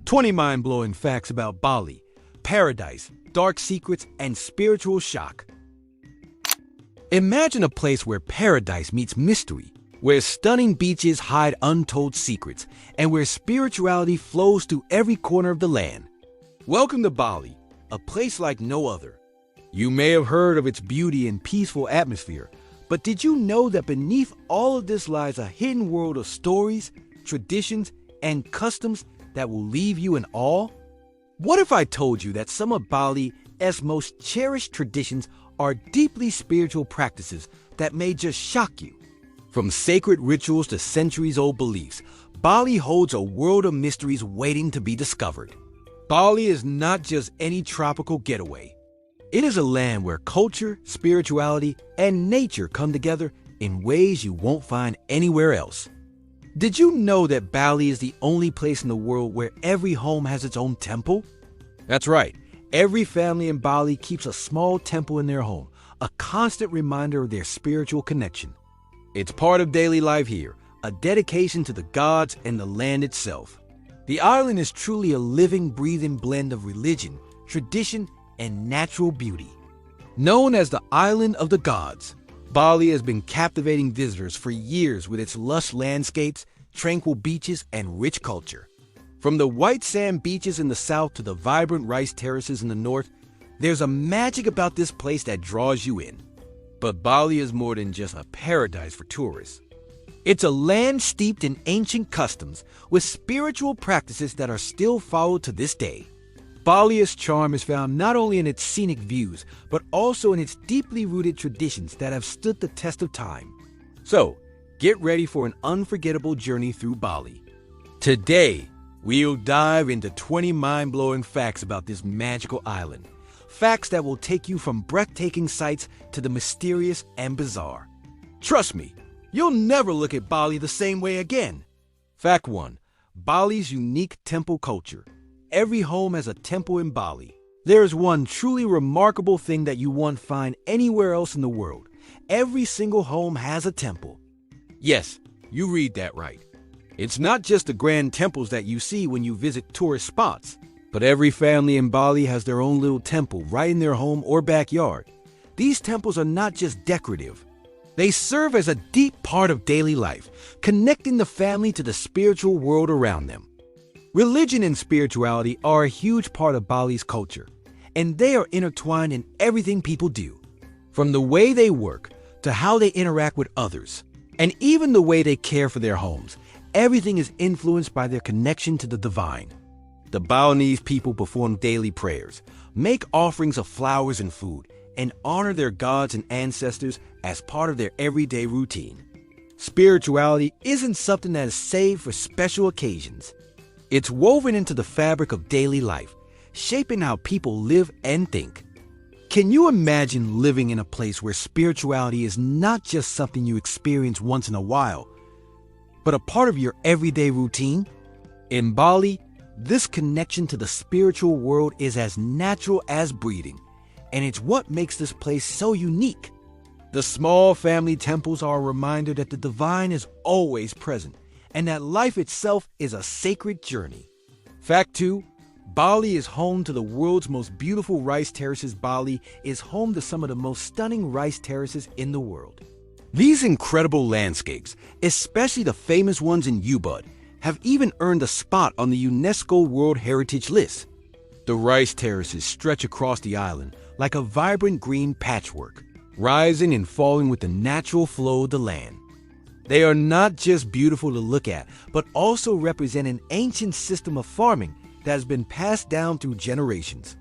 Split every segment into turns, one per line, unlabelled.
20 mind-blowing facts about Bali, paradise, dark secrets, and spiritual shock. Imagine a place where paradise meets mystery, where stunning beaches hide untold secrets, and where spirituality flows through every corner of the land. Welcome to Bali, a place like no other. You may have heard of its beauty and peaceful atmosphere, but did you know that beneath all of this lies a hidden world of stories, traditions, and customs that will leave you in awe? What if I told you that some of Bali's most cherished traditions are deeply spiritual practices that may just shock you? From sacred rituals to centuries-old beliefs, Bali holds a world of mysteries waiting to be discovered. Bali is not just any tropical getaway. It is a land where culture, spirituality, and nature come together in ways you won't find anywhere else. Did you know that Bali is the only place in the world where every home has its own temple? That's right. Every family in Bali keeps a small temple in their home, a constant reminder of their spiritual connection. It's part of daily life here, a dedication to the gods and the land itself. The island is truly a living, breathing blend of religion, tradition, and natural beauty. Known as the Island of the Gods, Bali has been captivating visitors for years with its lush landscapes, tranquil beaches, and rich culture. From the white sand beaches in the south to the vibrant rice terraces in the north, there's a magic about this place that draws you in. But Bali is more than just a paradise for tourists. It's a land steeped in ancient customs with spiritual practices that are still followed to this day. Bali's charm is found not only in its scenic views, but also in its deeply rooted traditions that have stood the test of time. So, get ready for an unforgettable journey through Bali. Today, we'll dive into 20 mind-blowing facts about this magical island. Facts that will take you from breathtaking sights to the mysterious and bizarre. Trust me, you'll never look at Bali the same way again. Fact 1. Bali's unique temple culture. Every home has a temple in Bali. There is one truly remarkable thing that you won't find anywhere else in the world. Every single home has a temple. Yes, you read that right. It's not just the grand temples that you see when you visit tourist spots, but every family in Bali has their own little temple right in their home or backyard. These temples are not just decorative. They serve as a deep part of daily life, connecting the family to the spiritual world around them. Religion and spirituality are a huge part of Bali's culture, and they are intertwined in everything people do. From the way they work, to how they interact with others, and even the way they care for their homes, everything is influenced by their connection to the divine. The Balinese people perform daily prayers, make offerings of flowers and food, and honor their gods and ancestors as part of their everyday routine. Spirituality isn't something that is saved for special occasions. It's woven into the fabric of daily life, shaping how people live and think. Can you imagine living in a place where spirituality is not just something you experience once in a while, but a part of your everyday routine? In Bali, this connection to the spiritual world is as natural as breathing, and it's what makes this place so unique. The small family temples are a reminder that the divine is always present, and that life itself is a sacred journey. Fact 2. Bali is home to the world's most beautiful rice terraces. Bali is home to some of the most stunning rice terraces in the world. These incredible landscapes, especially the famous ones in Ubud, have even earned a spot on the UNESCO World Heritage List. The rice terraces stretch across the island like a vibrant green patchwork, rising and falling with the natural flow of the land. They are not just beautiful to look at, but also represent an ancient system of farming that has been passed down through generations.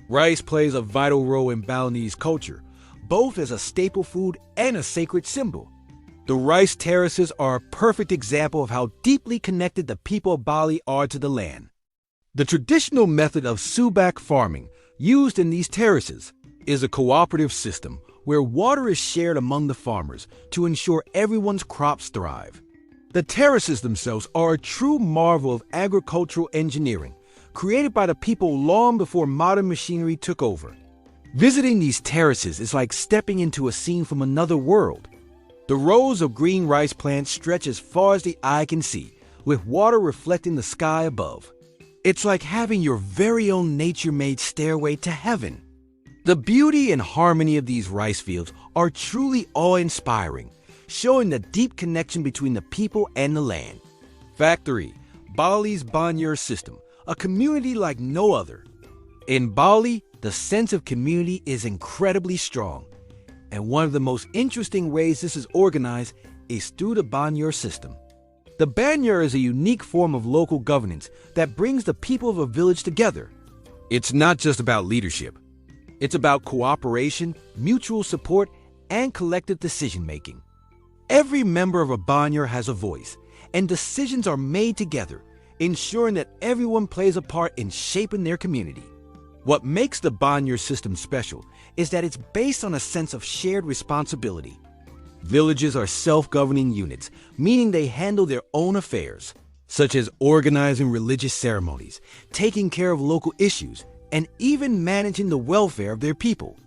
Rice plays a vital role in Balinese culture, both as a staple food and a sacred symbol. The rice terraces are a perfect example of how deeply connected the people of Bali are to the land. The traditional method of subak farming used in these terraces is a cooperative system where water is shared among the farmers to ensure everyone's crops thrive. The terraces themselves are a true marvel of agricultural engineering, created by the people long before modern machinery took over. Visiting these terraces is like stepping into a scene from another world. The rows of green rice plants stretch as far as the eye can see, with water reflecting the sky above. It's like having your very own nature-made stairway to heaven. The beauty and harmony of these rice fields are truly awe-inspiring, showing the deep connection between the people and the land. Fact 3. Bali's Banjar system, a community like no other. In Bali, the sense of community is incredibly strong, and one of the most interesting ways this is organized is through the Banjar system. The Banjar is a unique form of local governance that brings the people of a village together. It's not just about leadership. It's about cooperation, mutual support, and collective decision-making. Every member of a Banjar has a voice, and decisions are made together, ensuring that everyone plays a part in shaping their community. What makes the Banjar system special is that it's based on a sense of shared responsibility. Villages are self-governing units, meaning they handle their own affairs, such as organizing religious ceremonies, taking care of local issues, and even managing the welfare of their people.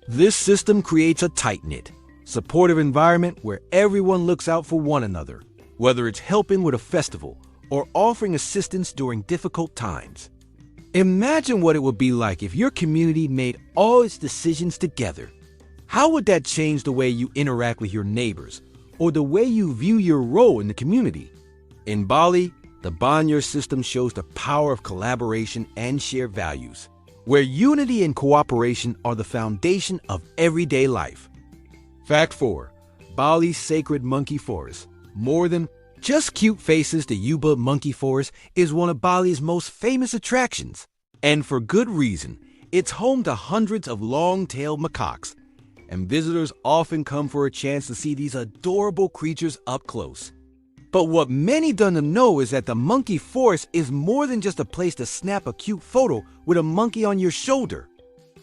This system creates a tight-knit, supportive environment where everyone looks out for one another, whether it's helping with a festival or offering assistance during difficult times. Imagine what it would be like if your community made all its decisions together. How would that change the way you interact with your neighbors or the way you view your role in the community? In Bali, the Banjar system shows the power of collaboration and shared values, where unity and cooperation are the foundation of everyday life. Fact 4. Bali's sacred monkey forest. More than just cute faces, the Yuba monkey forest is one of Bali's most famous attractions. And for good reason. It's home to hundreds of long-tailed macaques, and visitors often come for a chance to see these adorable creatures up close. But what many don't know is that the monkey forest is more than just a place to snap a cute photo with a monkey on your shoulder.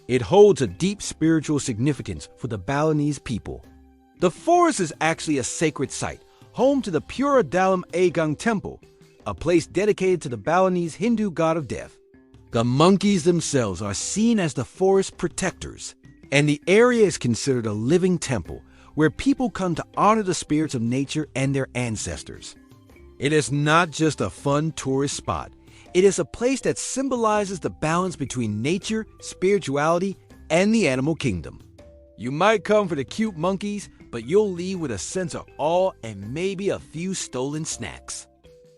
It holds a deep spiritual significance for the Balinese people. The forest is actually a sacred site, home to the Pura Dalam Agang Temple, a place dedicated to the Balinese Hindu god of death. The monkeys themselves are seen as the forest protectors, and the area is considered a living temple where people come to honor the spirits of nature and their ancestors. It is not just a fun tourist spot. It is a place that symbolizes the balance between nature, spirituality, and the animal kingdom. You might come for the cute monkeys, but you'll leave with a sense of awe and maybe a few stolen snacks.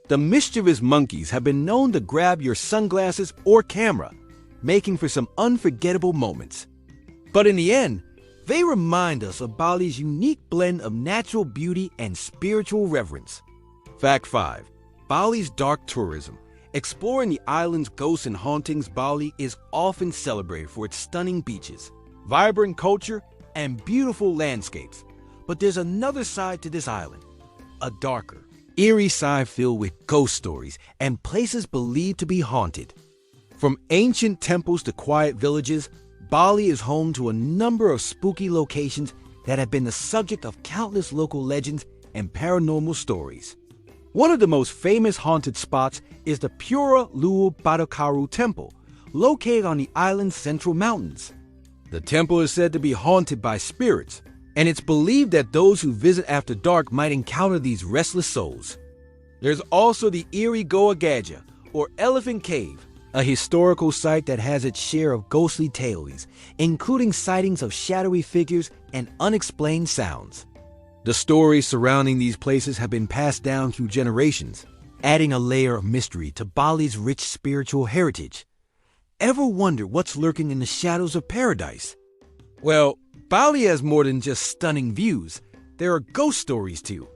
The mischievous monkeys have been known to grab your sunglasses or camera, making for some unforgettable moments. But in the end, they remind us of Bali's unique blend of natural beauty and spiritual reverence. Fact 5. Bali's dark tourism. Exploring the island's ghosts and hauntings, Bali is often celebrated for its stunning beaches, vibrant culture, and beautiful landscapes. But there's another side to this island, a darker, eerie side filled with ghost stories and places believed to be haunted. From ancient temples to quiet villages, Bali is home to a number of spooky locations that have been the subject of countless local legends and paranormal stories. One of the most famous haunted spots is the Pura Luwu Badakaru Temple, located on the island's central mountains. The temple is said to be haunted by spirits, and it's believed that those who visit after dark might encounter these restless souls. There's also the Eerie Goa Gadja, or Elephant Cave, a historical site that has its share of ghostly tales, including sightings of shadowy figures and unexplained sounds. The stories surrounding these places have been passed down through generations, adding a layer of mystery to Bali's rich spiritual heritage. Ever wonder what's lurking in the shadows of paradise? Well, Bali has more than just stunning views. There are ghost stories too.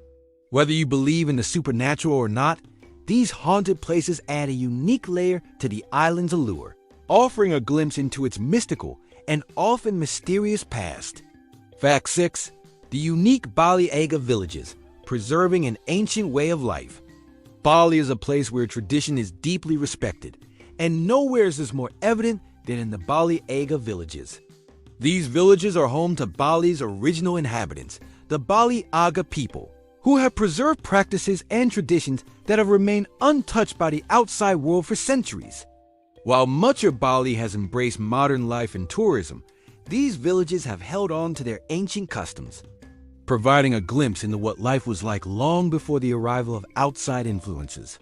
Whether you believe in the supernatural or not, these haunted places add a unique layer to the island's allure, offering a glimpse into its mystical and often mysterious past. Fact 6. The unique Bali Aga villages, preserving an ancient way of life. Bali is a place where tradition is deeply respected, and nowhere is this more evident than in the Bali Aga villages. These villages are home to Bali's original inhabitants, the Bali Aga people, who have preserved practices and traditions that have remained untouched by the outside world for centuries. While much of Bali has embraced modern life and tourism, these villages have held on to their ancient customs, providing a glimpse into what life was like long before the arrival of outside influences.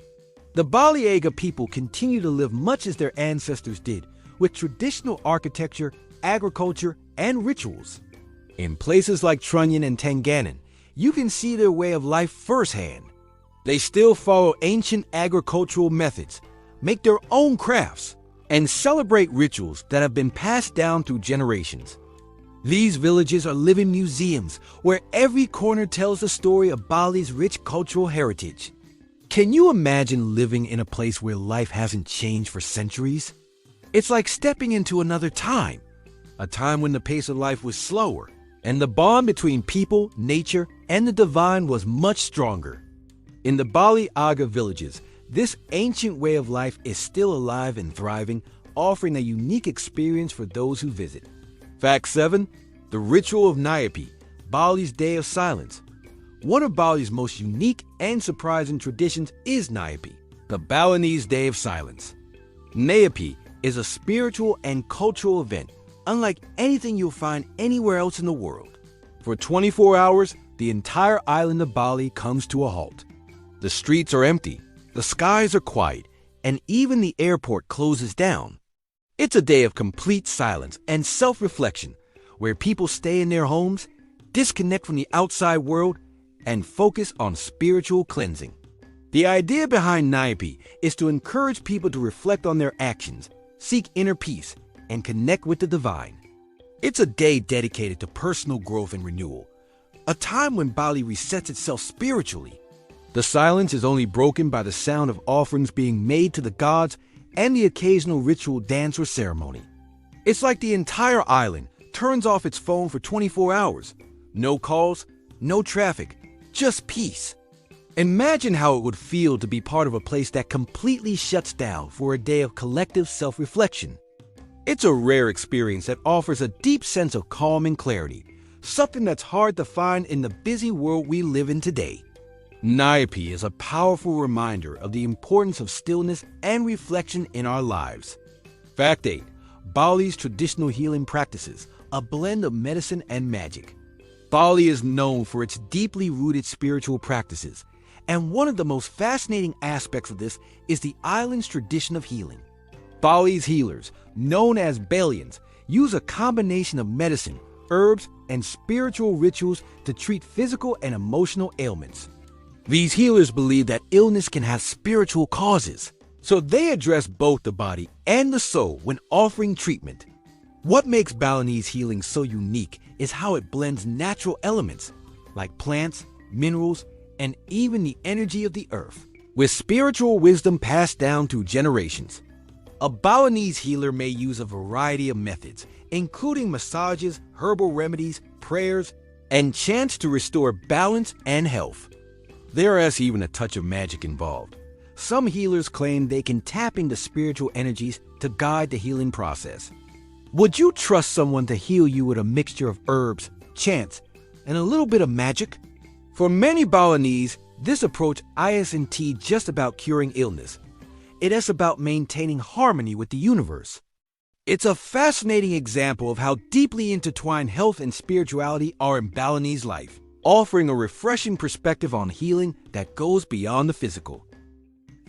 The Bali people continue to live much as their ancestors did, with traditional architecture, agriculture, and rituals. In places like Trunyan and Tenganan, you can see their way of life firsthand. They still follow ancient agricultural methods, make their own crafts, and celebrate rituals that have been passed down through generations. These villages are living museums where every corner tells the story of Bali's rich cultural heritage. Can you imagine living in a place where life hasn't changed for centuries? It's like stepping into another time, a time when the pace of life was slower, and the bond between people, nature, and the divine was much stronger. In the Bali Aga villages, this ancient way of life is still alive and thriving, offering a unique experience for those who visit. Fact 7. The ritual of Nyepi, Bali's Day of Silence. One of Bali's most unique and surprising traditions is Nyepi, the Balinese Day of Silence. Nyepi is a spiritual and cultural event unlike anything you'll find anywhere else in the world. For 24 hours, the entire island of Bali comes to a halt. The streets are empty, the skies are quiet, and even the airport closes down. It's a day of complete silence and self-reflection, where people stay in their homes, disconnect from the outside world, and focus on spiritual cleansing. The idea behind Nyepi is to encourage people to reflect on their actions, seek inner peace, and connect with the divine. It's a day dedicated to personal growth and renewal, a time when Bali resets itself spiritually. The silence is only broken by the sound of offerings being made to the gods and the occasional ritual dance or ceremony. It's like the entire island turns off its phone for 24 hours. No calls, no traffic, just peace. Imagine how it would feel to be part of a place that completely shuts down for a day of collective self-reflection. It's a rare experience that offers a deep sense of calm and clarity, something that's hard to find in the busy world we live in today. Nyepi is a powerful reminder of the importance of stillness and reflection in our lives. Fact 8. Bali's traditional healing practices, a blend of medicine and magic. Bali is known for its deeply rooted spiritual practices, and one of the most fascinating aspects of this is the island's tradition of healing. Bali's healers, known as Balians, use a combination of medicine, herbs, and spiritual rituals to treat physical and emotional ailments. These healers believe that illness can have spiritual causes, so they address both the body and the soul when offering treatment. What makes Balinese healing so unique is how it blends natural elements, like plants, minerals, and even the energy of the earth, with spiritual wisdom passed down through generations. A Balinese healer may use a variety of methods, including massages, herbal remedies, prayers, and chants to restore balance and health. There is even a touch of magic involved. Some healers claim they can tap into spiritual energies to guide the healing process. Would you trust someone to heal you with a mixture of herbs, chants, and a little bit of magic? For many Balinese, this approach isn't just about curing illness. It is about maintaining harmony with the universe. It's a fascinating example of how deeply intertwined health and spirituality are in Balinese life, offering a refreshing perspective on healing that goes beyond the physical.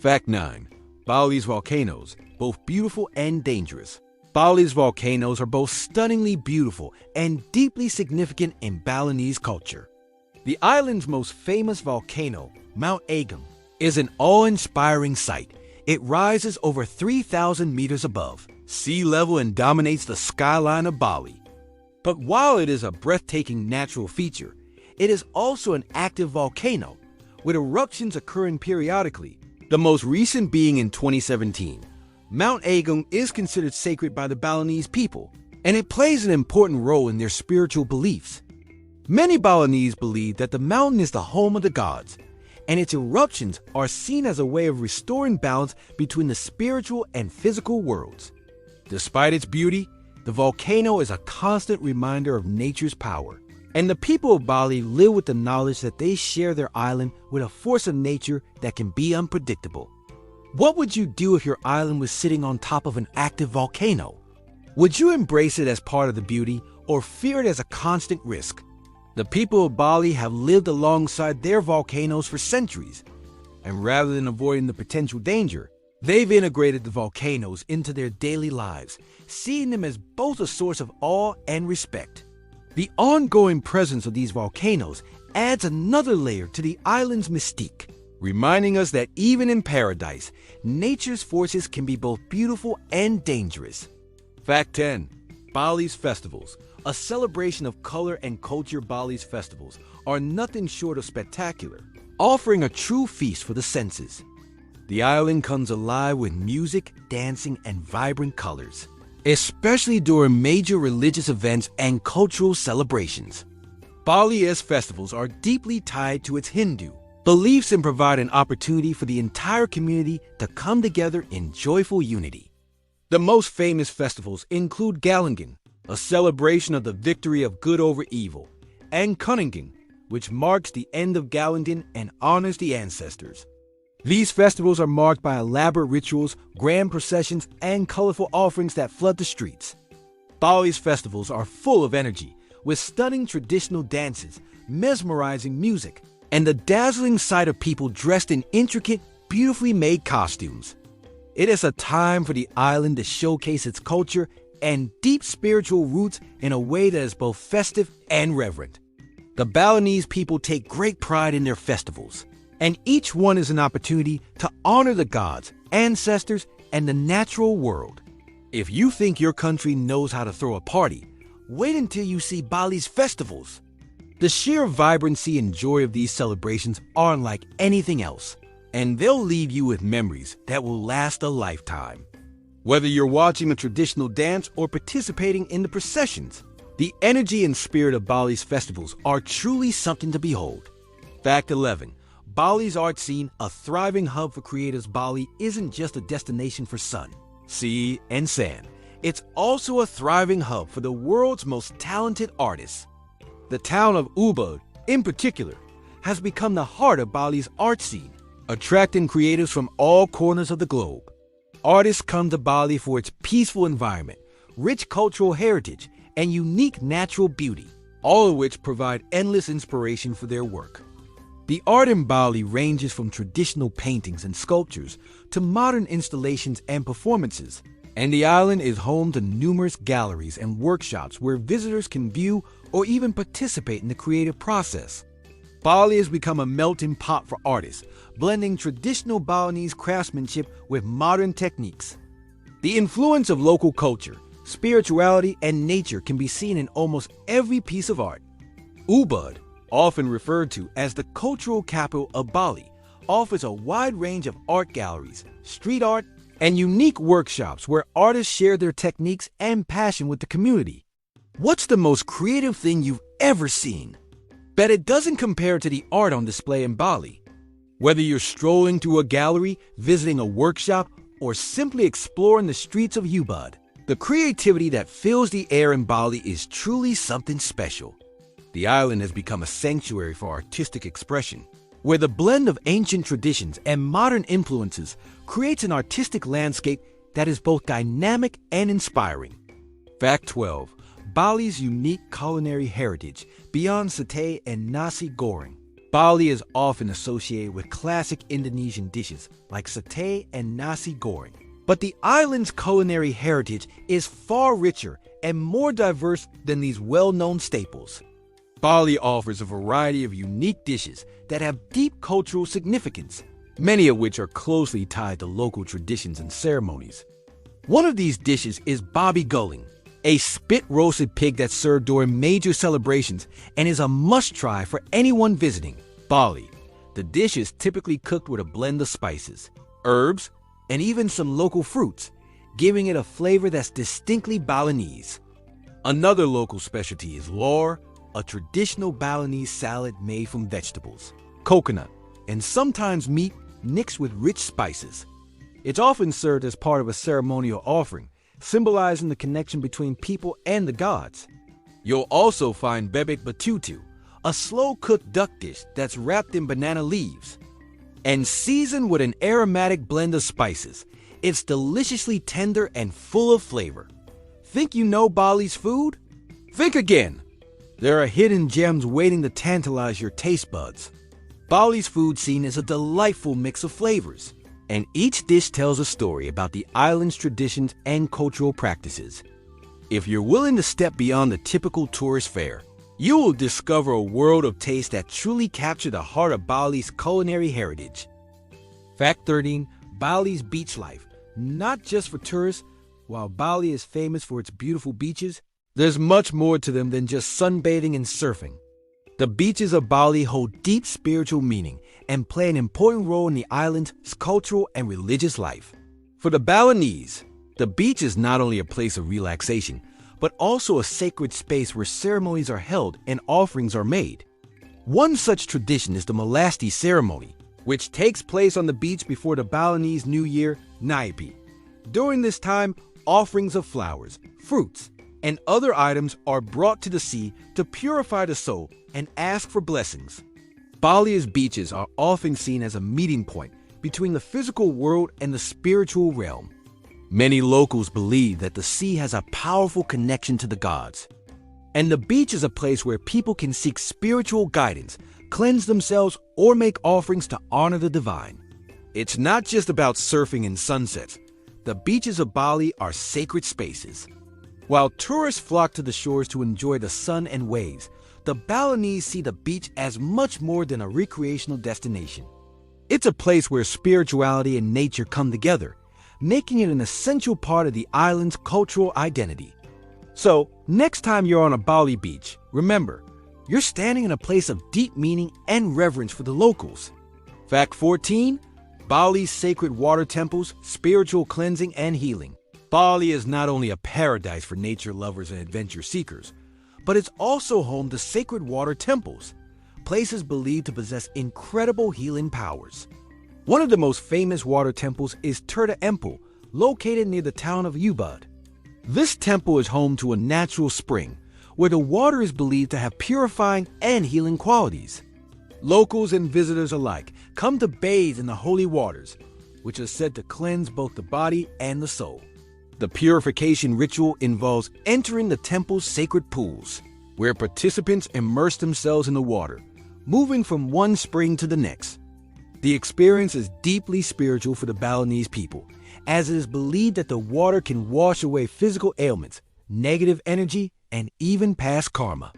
Fact 9. Bali's volcanoes, both beautiful and dangerous. Bali's volcanoes are both stunningly beautiful and deeply significant in Balinese culture. The island's most famous volcano, Mount Agung, is an awe-inspiring sight. It rises over 3,000 meters above sea level and dominates the skyline of Bali. But while it is a breathtaking natural feature, it is also an active volcano, with eruptions occurring periodically, the most recent being in 2017. Mount Agung is considered sacred by the Balinese people, and it plays an important role in their spiritual beliefs. Many Balinese believe that the mountain is the home of the gods, and its eruptions are seen as a way of restoring balance between the spiritual and physical worlds. Despite its beauty, the volcano is a constant reminder of nature's power, and the people of Bali live with the knowledge that they share their island with a force of nature that can be unpredictable. What would you do if your island was sitting on top of an active volcano? Would you embrace it as part of the beauty or fear it as a constant risk? The people of Bali have lived alongside their volcanoes for centuries. And rather than avoiding the potential danger, they've integrated the volcanoes into their daily lives, seeing them as both a source of awe and respect. The ongoing presence of these volcanoes adds another layer to the island's mystique, reminding us that even in paradise, nature's forces can be both beautiful and dangerous. Fact 10. Bali's festivals. A celebration of color and culture. Bali's festivals are nothing short of spectacular, offering a true feast for the senses. The island comes alive with music, dancing, and vibrant colors, especially during major religious events and cultural celebrations. Bali's festivals are deeply tied to its Hindu beliefs and provide an opportunity for the entire community to come together in joyful unity. The most famous festivals include Galangan, a celebration of the victory of good over evil, and Culinary, which marks the end of Galangan and honors the ancestors. These festivals are marked by elaborate rituals, grand processions, and colorful offerings that flood the streets. Bali's festivals are full of energy, with stunning traditional dances, mesmerizing music, and the dazzling sight of people dressed in intricate, beautifully made costumes. It is a time for the island to showcase its culture and deep spiritual roots in a way that is both festive and reverent. The Balinese people take great pride in their festivals, and each one is an opportunity to honor the gods, ancestors, and the natural world. If you think your country knows how to throw a party, wait until you see Bali's festivals. The sheer vibrancy and joy of these celebrations are unlike anything else, and they'll leave you with memories that will last a lifetime. Whether you're watching a traditional dance or participating in the processions, the energy and spirit of Bali's festivals are truly something to behold. Fact 11. Bali's art scene, a thriving hub for creatives. Bali isn't just a destination for sun, sea, and sand. It's also a thriving hub for the world's most talented artists. The town of Ubud, in particular, has become the heart of Bali's art scene, attracting creatives from all corners of the globe. Artists come to Bali for its peaceful environment, rich cultural heritage, and unique natural beauty, all of which provide endless inspiration for their work. The art in Bali ranges from traditional paintings and sculptures to modern installations and performances, and the island is home to numerous galleries and workshops where visitors can view or even participate in the creative process. Bali has become a melting pot for artists, blending traditional Balinese craftsmanship with modern techniques. The influence of local culture, spirituality, and nature can be seen in almost every piece of art. Ubud, often referred to as the cultural capital of Bali, offers a wide range of art galleries, street art, and unique workshops where artists share their techniques and passion with the community. What's the most creative thing you've ever seen? Bet it doesn't compare to the art on display in Bali. Whether you're strolling through a gallery, visiting a workshop, or simply exploring the streets of Ubud, the creativity that fills the air in Bali is truly something special. The island has become a sanctuary for artistic expression, where the blend of ancient traditions and modern influences creates an artistic landscape that is both dynamic and inspiring. Fact 12. Bali's unique culinary heritage. Beyond Satay and Nasi Goreng, Bali is often associated with classic Indonesian dishes like Satay and Nasi Goreng. But the island's culinary heritage is far richer and more diverse than these well-known staples. Bali offers a variety of unique dishes that have deep cultural significance, many of which are closely tied to local traditions and ceremonies. One of these dishes is babi goreng, a spit-roasted pig that's served during major celebrations and is a must-try for anyone visiting Bali. The dish is typically cooked with a blend of spices, herbs, and even some local fruits, giving it a flavor that's distinctly Balinese. Another local specialty is lor, a traditional Balinese salad made from vegetables, coconut, and sometimes meat mixed with rich spices. It's often served as part of a ceremonial offering, symbolizing the connection between people and the gods. You'll also find bebek betutu, a slow-cooked duck dish that's wrapped in banana leaves and seasoned with an aromatic blend of spices. It's deliciously tender and full of flavor. Think you know Bali's food? Think again. There are hidden gems waiting to tantalize your taste buds. Bali's food scene is a delightful mix of flavors, and each dish tells a story about the island's traditions and cultural practices. If you're willing to step beyond the typical tourist fare, you will discover a world of taste that truly capture the heart of Bali's culinary heritage. Fact 13. Bali's beach life. Not just for tourists, while Bali is famous for its beautiful beaches, there's much more to them than just sunbathing and surfing. The beaches of Bali hold deep spiritual meaning and play an important role in the island's cultural and religious life. For the Balinese, the beach is not only a place of relaxation, but also a sacred space where ceremonies are held and offerings are made. One such tradition is the Nyepi ceremony, which takes place on the beach before the Balinese New Year, Nyepi. During this time, offerings of flowers, fruits, and other items are brought to the sea to purify the soul and ask for blessings. Bali's beaches are often seen as a meeting point between the physical world and the spiritual realm. Many locals believe that the sea has a powerful connection to the gods, and the beach is a place where people can seek spiritual guidance, cleanse themselves, or make offerings to honor the divine. It's not just about surfing and sunsets. The beaches of Bali are sacred spaces. While tourists flock to the shores to enjoy the sun and waves, the Balinese see the beach as much more than a recreational destination. It's a place where spirituality and nature come together, making it an essential part of the island's cultural identity. So, next time you're on a Bali beach, remember, you're standing in a place of deep meaning and reverence for the locals. Fact 14. Bali's sacred water temples, spiritual cleansing, and healing. Bali is not only a paradise for nature lovers and adventure seekers, but it's also home to sacred water temples, places believed to possess incredible healing powers. One of the most famous water temples is Tirta Empul, located near the town of Ubud. This temple is home to a natural spring, where the water is believed to have purifying and healing qualities. Locals and visitors alike come to bathe in the holy waters, which are said to cleanse both the body and the soul. The purification ritual involves entering the temple's sacred pools, where participants immerse themselves in the water, moving from one spring to the next. The experience is deeply spiritual for the Balinese people, as it is believed that the water can wash away physical ailments, negative energy, and even past karma.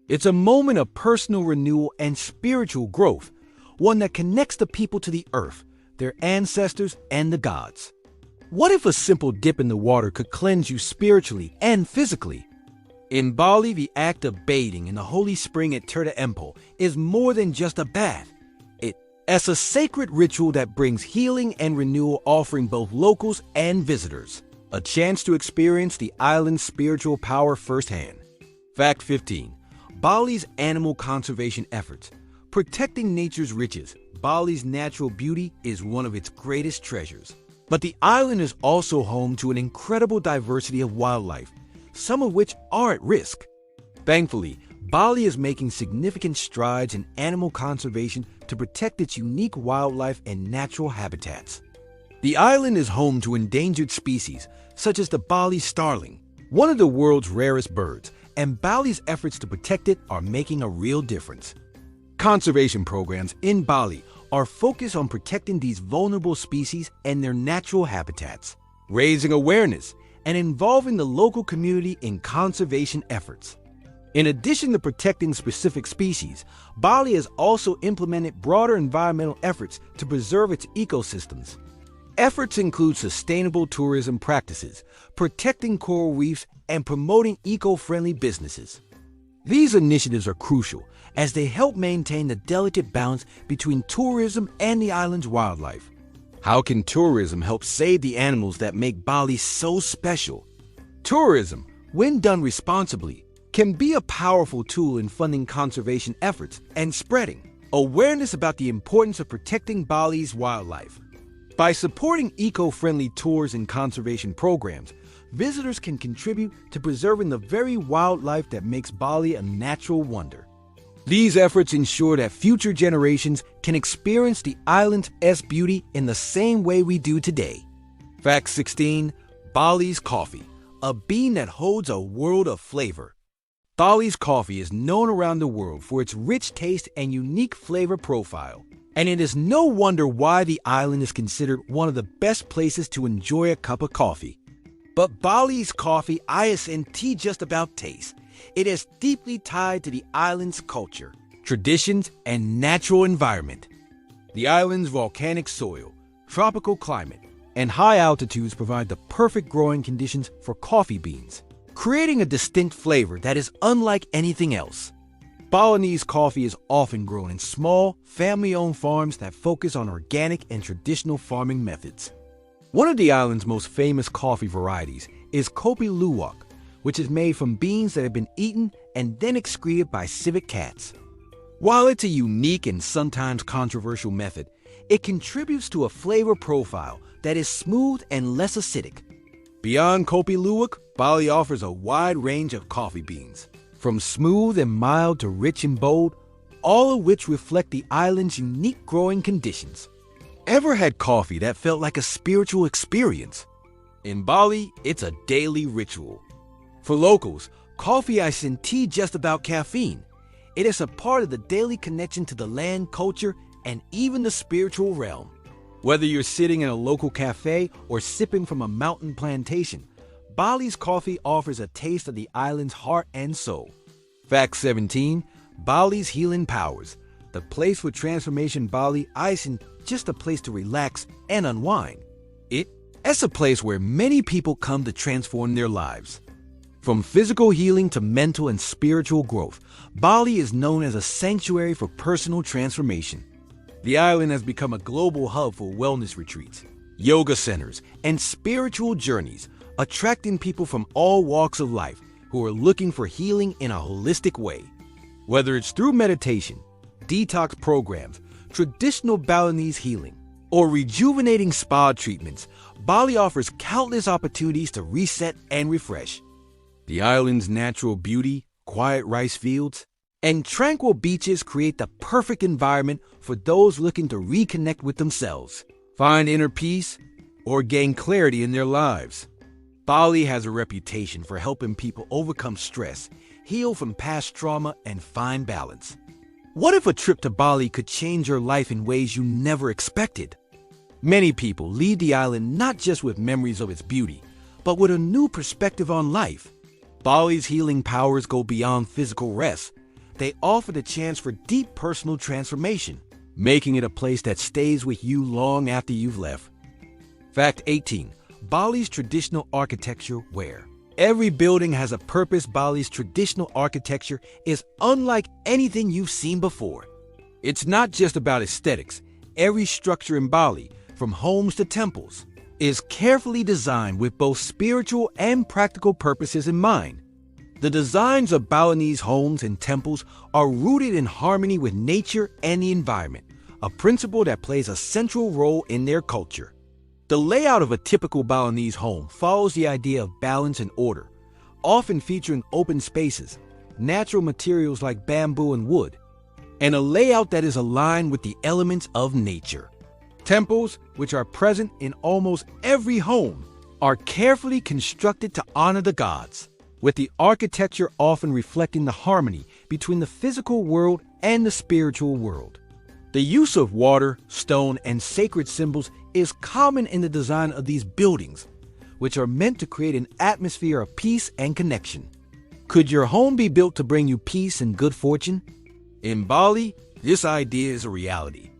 It's a moment of personal renewal and spiritual growth, one that connects the people to the earth, their ancestors, and the gods. What if a simple dip in the water could cleanse you spiritually and physically? In Bali, the act of bathing in the holy spring at Tirta Empul is more than just a bath. It's a sacred ritual that brings healing and renewal, offering both locals and visitors a chance to experience the island's spiritual power firsthand. Fact 15. Bali's animal conservation efforts. Protecting nature's riches, Bali's natural beauty is one of its greatest treasures. But the island is also home to an incredible diversity of wildlife, some of which are at risk. Thankfully, Bali is making significant strides in animal conservation to protect its unique wildlife and natural habitats. The island is home to endangered species, such as the Bali starling, one of the world's rarest birds, and Bali's efforts to protect it are making a real difference. Conservation programs in Bali are focused on protecting these vulnerable species and their natural habitats, raising awareness, and involving the local community in conservation efforts. In addition to protecting specific species, Bali has also implemented broader environmental efforts to preserve its ecosystems. Efforts include sustainable tourism practices, protecting coral reefs, and promoting eco-friendly businesses. These initiatives are crucial as they help maintain the delicate balance between tourism and the island's wildlife. How can tourism help save the animals that make Bali so special? Tourism, when done responsibly, can be a powerful tool in funding conservation efforts and spreading awareness about the importance of protecting Bali's wildlife. By supporting eco-friendly tours and conservation programs, visitors can contribute to preserving the very wildlife that makes Bali a natural wonder. These efforts ensure that future generations can experience the island's beauty in the same way we do today. Fact 16. Bali's coffee, a bean that holds a world of flavor. Bali's coffee is known around the world for its rich taste and unique flavor profile, and it is no wonder why the island is considered one of the best places to enjoy a cup of coffee. But Bali's coffee isn't just about taste. It is deeply tied to the island's culture, traditions, and natural environment. The island's volcanic soil, tropical climate, and high altitudes provide the perfect growing conditions for coffee beans, creating a distinct flavor that is unlike anything else. Balinese coffee is often grown in small, family-owned farms that focus on organic and traditional farming methods. One of the island's most famous coffee varieties is Kopi Luwak, which is made from beans that have been eaten and then excreted by civet cats. While it's a unique and sometimes controversial method, it contributes to a flavor profile that is smooth and less acidic. Beyond Kopi Luwak, Bali offers a wide range of coffee beans, from smooth and mild to rich and bold, all of which reflect the island's unique growing conditions. Ever had coffee that felt like a spiritual experience? In Bali, it's a daily ritual. For locals, coffee isn't just about caffeine. It is a part of the daily connection to the land, culture, and even the spiritual realm. Whether you're sitting in a local cafe or sipping from a mountain plantation, Bali's coffee offers a taste of the island's heart and soul. Fact 17, Bali's healing powers. The place for transformation Bali isn't just a place to relax and unwind. It's a place where many people come to transform their lives. From physical healing to mental and spiritual growth, Bali is known as a sanctuary for personal transformation. The island has become a global hub for wellness retreats, yoga centers, and spiritual journeys, attracting people from all walks of life who are looking for healing in a holistic way. Whether it's through meditation, detox programs, traditional Balinese healing, or rejuvenating spa treatments, Bali offers countless opportunities to reset and refresh. The island's natural beauty, quiet rice fields, and tranquil beaches create the perfect environment for those looking to reconnect with themselves, find inner peace, or gain clarity in their lives. Bali has a reputation for helping people overcome stress, heal from past trauma, and find balance. What if a trip to Bali could change your life in ways you never expected? Many people leave the island not just with memories of its beauty, but with a new perspective on life. Bali's healing powers go beyond physical rest. They offer the chance for deep personal transformation, making it a place that stays with you long after you've left. Fact 18. Bali's traditional architecture where every building has a purpose. Bali's traditional architecture is unlike anything you've seen before. It's not just about aesthetics. Every structure in Bali, from homes to temples, is carefully designed with both spiritual and practical purposes in mind. The designs of Balinese homes and temples are rooted in harmony with nature and the environment, a principle that plays a central role in their culture. The layout of a typical Balinese home follows the idea of balance and order, often featuring open spaces, natural materials like bamboo and wood, and a layout that is aligned with the elements of nature. Temples, which are present in almost every home, are carefully constructed to honor the gods, with the architecture often reflecting the harmony between the physical world and the spiritual world. The use of water, stone, and sacred symbols is common in the design of these buildings, which are meant to create an atmosphere of peace and connection. Could your home be built to bring you peace and good fortune? In Bali, this idea is a reality.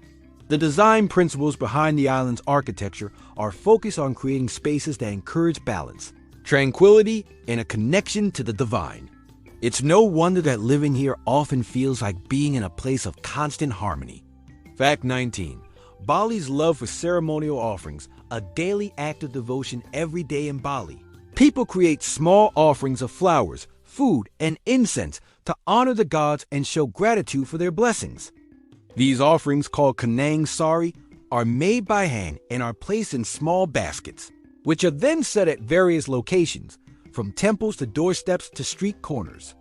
The design principles behind the island's architecture are focused on creating spaces that encourage balance, tranquility, and a connection to the divine. It's no wonder that living here often feels like being in a place of constant harmony. Fact 19. Bali's love for ceremonial offerings, a daily act of devotion every day in Bali. People create small offerings of flowers, food, and incense to honor the gods and show gratitude for their blessings. These offerings, called Kanang Sari, are made by hand and are placed in small baskets, which are then set at various locations, from temples to doorsteps to street corners.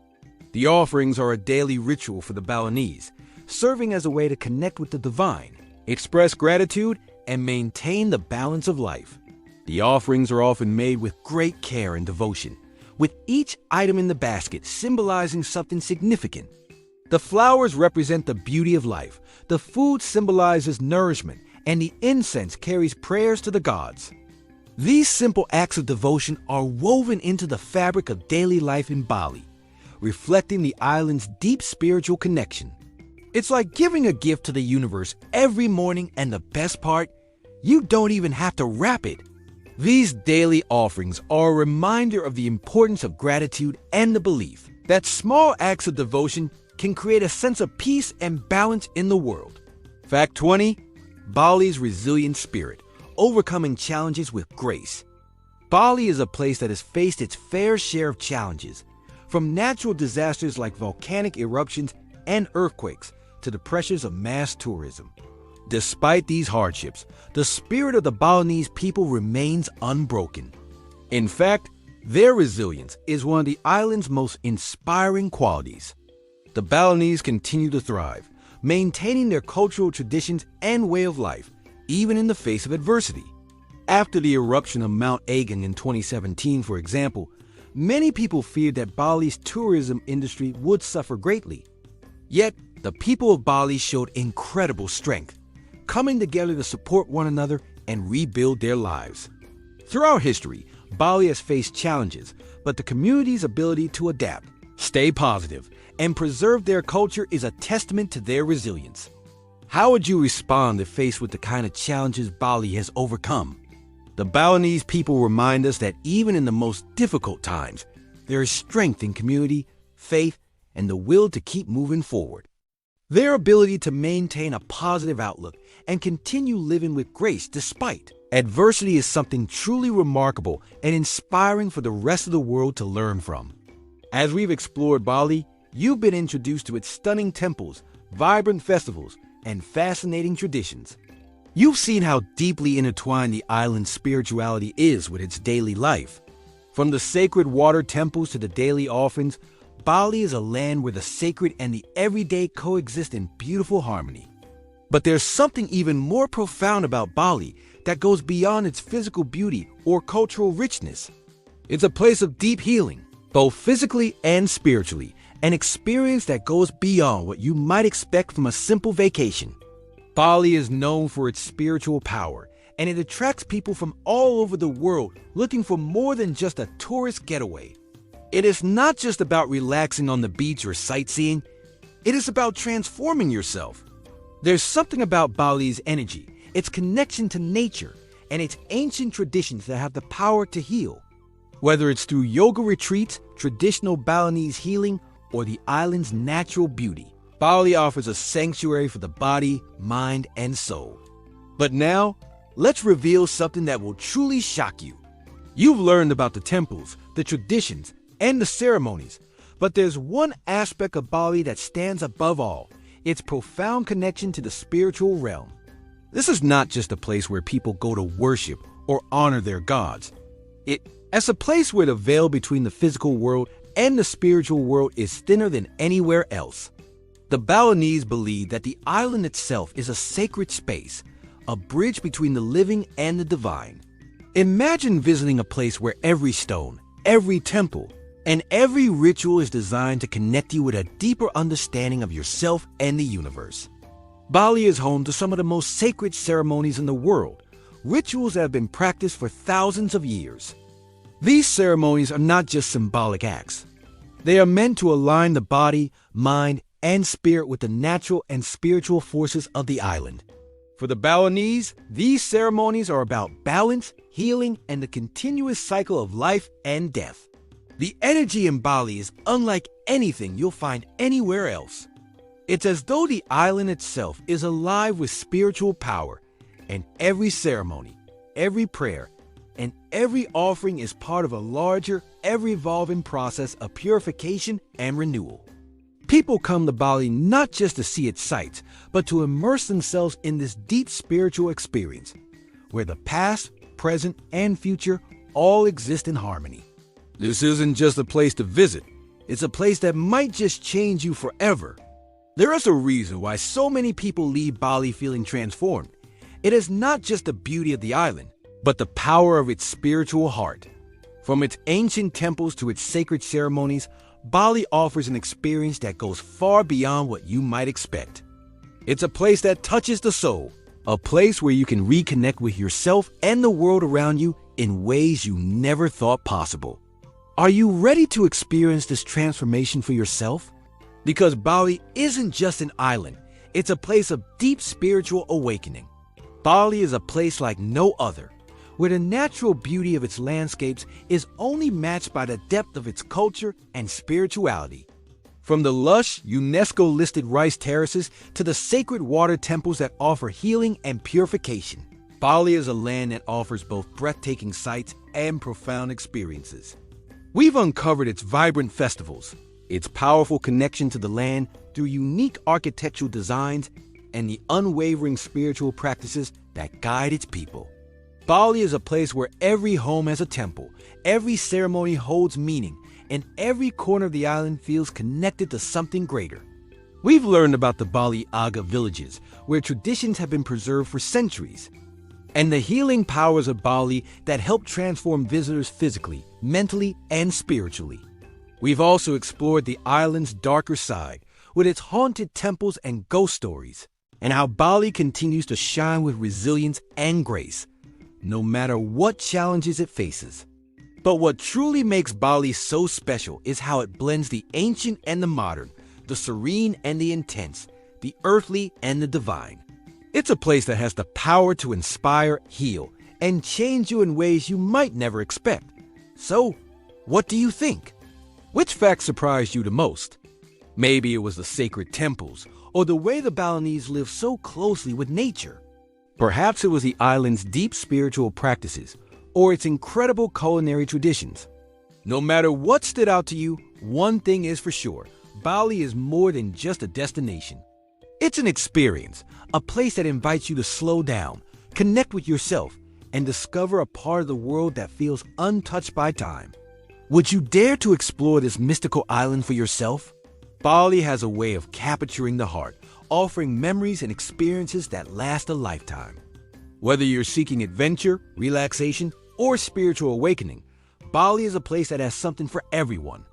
The offerings are a daily ritual for the Balinese, serving as a way to connect with the divine, express gratitude, and maintain the balance of life. The offerings are often made with great care and devotion, with each item in the basket symbolizing something significant. The flowers represent the beauty of life, the food symbolizes nourishment, and the incense carries prayers to the gods. These simple acts of devotion are woven into the fabric of daily life in Bali, reflecting the island's deep spiritual connection. It's like giving a gift to the universe every morning, and the best part, you don't even have to wrap it. These daily offerings are a reminder of the importance of gratitude and the belief that small acts of devotion can create a sense of peace and balance in the world. Fact 20. Bali's resilient spirit, overcoming challenges with grace. Bali is a place that has faced its fair share of challenges, from natural disasters like volcanic eruptions and earthquakes to the pressures of mass tourism. Despite these hardships, the spirit of the Balinese people remains unbroken. In fact, their resilience is one of the island's most inspiring qualities. The Balinese continue to thrive, maintaining their cultural traditions and way of life, even in the face of adversity. After the eruption of Mount Agung in 2017, for example, many people feared that Bali's tourism industry would suffer greatly. Yet, the people of Bali showed incredible strength, coming together to support one another and rebuild their lives. Throughout history, Bali has faced challenges, but the community's ability to adapt, stay positive, and preserve their culture is a testament to their resilience. How would you respond if faced with the kind of challenges Bali has overcome? The Balinese people remind us that even in the most difficult times, there is strength in community, faith, and the will to keep moving forward. Their ability to maintain a positive outlook and continue living with grace despite adversity is something truly remarkable and inspiring for the rest of the world to learn from. As we've explored Bali, you've been introduced to its stunning temples, vibrant festivals, and fascinating traditions. You've seen how deeply intertwined the island's spirituality is with its daily life. From the sacred water temples to the daily offerings, Bali is a land where the sacred and the everyday coexist in beautiful harmony. But there's something even more profound about Bali that goes beyond its physical beauty or cultural richness. It's a place of deep healing, both physically and spiritually, an experience that goes beyond what you might expect from a simple vacation. Bali is known for its spiritual power, and it attracts people from all over the world looking for more than just a tourist getaway. It is not just about relaxing on the beach or sightseeing, it is about transforming yourself. There's something about Bali's energy, its connection to nature, and its ancient traditions that have the power to heal. Whether it's through yoga retreats, traditional Balinese healing, or the island's natural beauty, Bali offers a sanctuary for the body, mind, and soul. But now, let's reveal something that will truly shock you. You've learned about the temples, the traditions, and the ceremonies, but there's one aspect of Bali that stands above all: its profound connection to the spiritual realm. This is not just a place where people go to worship or honor their gods. It's a place where the veil between the physical world and the spiritual world is thinner than anywhere else. The Balinese believe that the island itself is a sacred space, a bridge between the living and the divine. Imagine visiting a place where every stone, every temple, and every ritual is designed to connect you with a deeper understanding of yourself and the universe. Bali is home to some of the most sacred ceremonies in the world, rituals that have been practiced for thousands of years. These ceremonies are not just symbolic acts. They are meant to align the body, mind, and spirit with the natural and spiritual forces of the island. For the Balinese, these ceremonies are about balance, healing, and the continuous cycle of life and death. The energy in Bali is unlike anything you'll find anywhere else. It's as though the island itself is alive with spiritual power, and every ceremony, every prayer, and every offering is part of a larger, ever-evolving process of purification and renewal. People come to Bali not just to see its sights, but to immerse themselves in this deep spiritual experience, where the past, present, and future all exist in harmony. This isn't just a place to visit, it's a place that might just change you forever. There is a reason why so many people leave Bali feeling transformed. It is not just the beauty of the island, but the power of its spiritual heart. From its ancient temples to its sacred ceremonies, Bali offers an experience that goes far beyond what you might expect. It's a place that touches the soul, a place where you can reconnect with yourself and the world around you in ways you never thought possible. Are you ready to experience this transformation for yourself? Because Bali isn't just an island, it's a place of deep spiritual awakening. Bali is a place like no other, where the natural beauty of its landscapes is only matched by the depth of its culture and spirituality. From the lush, UNESCO-listed rice terraces to the sacred water temples that offer healing and purification, Bali is a land that offers both breathtaking sights and profound experiences. We've uncovered its vibrant festivals, its powerful connection to the land through unique architectural designs, and the unwavering spiritual practices that guide its people. Bali is a place where every home has a temple, every ceremony holds meaning, and every corner of the island feels connected to something greater. We've learned about the Bali Aga villages, where traditions have been preserved for centuries, and the healing powers of Bali that help transform visitors physically, mentally, and spiritually. We've also explored the island's darker side, with its haunted temples and ghost stories, and how Bali continues to shine with resilience and grace, no matter what challenges it faces. But what truly makes Bali so special is how it blends the ancient and the modern, the serene and the intense, the earthly and the divine. It's a place that has the power to inspire, heal, and change you in ways you might never expect. So, what do you think? Which fact surprised you the most? Maybe it was the sacred temples, or the way the Balinese live so closely with nature. Perhaps it was the island's deep spiritual practices, or its incredible culinary traditions. No matter what stood out to you, one thing is for sure: Bali is more than just a destination. It's an experience, a place that invites you to slow down, connect with yourself, and discover a part of the world that feels untouched by time. Would you dare to explore this mystical island for yourself? Bali has a way of capturing the heart, offering memories and experiences that last a lifetime. Whether you're seeking adventure, relaxation, or spiritual awakening, Bali is a place that has something for everyone.